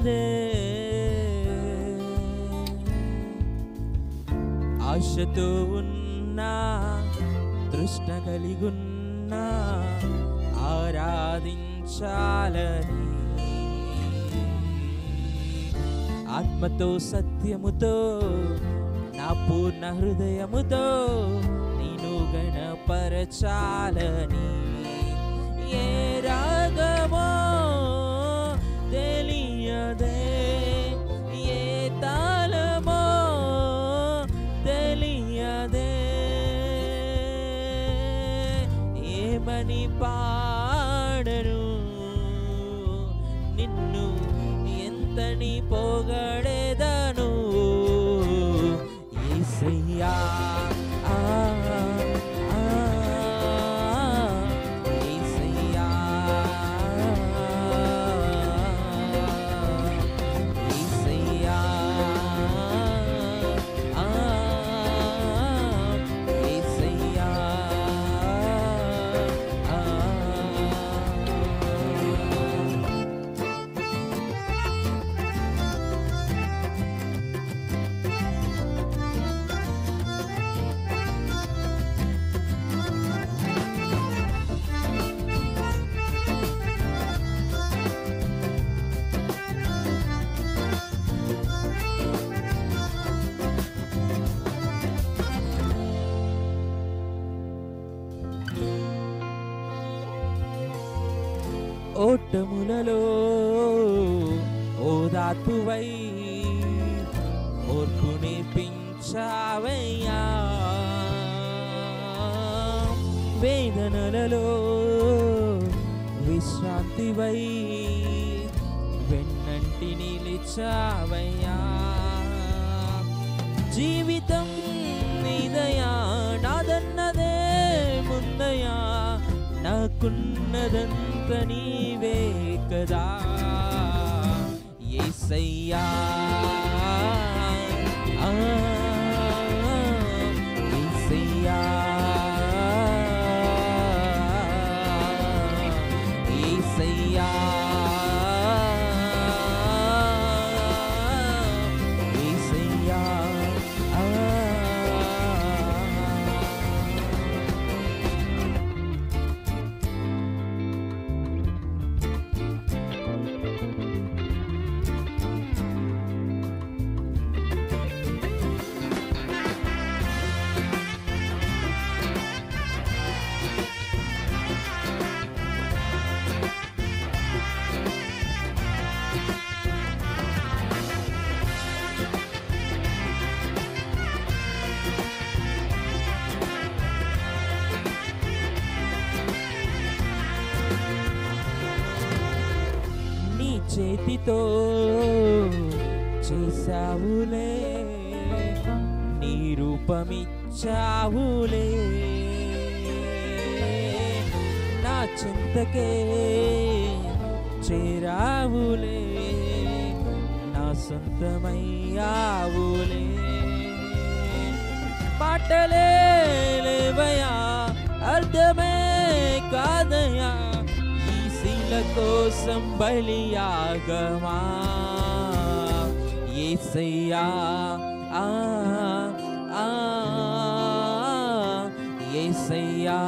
నాదన్నదే ఆశతో ఉన్నా తృష్ణ కలిగున్నా ఆరాధించాలని ఆత్మతో సత్యముతో నా పూర్ణ హృదయముతో నేను గణపరచాలని ఏ రాగమో తెలియదే ఏ తాళమో తెలియదే ఏమని పాడను నిన్ను ఎంతని పొగడెదను యేసయ్యా ఓటములలో ఓదార్పువై ఓర్పు నేర్పించావయ్యా వేదనలలో విశ్రాంతివై వెన్నంటి నిలిచావయ్యా జీవితం నీదయా నాదన్నదే ముందయా నాకున్నదంత నీవే కదా యేసయ్యా యేసయ్యా యేసయ్యా యేసయ్యా చేతితో చేసావులే నీ రూపమిచ్చావులే నా చింతకే చేరావులే నా సొంతమయ్యావులే మాటలే లేవయా అర్థమే కాదయా కోసం బలియాగమా యేసయ్యా యేసయ్యా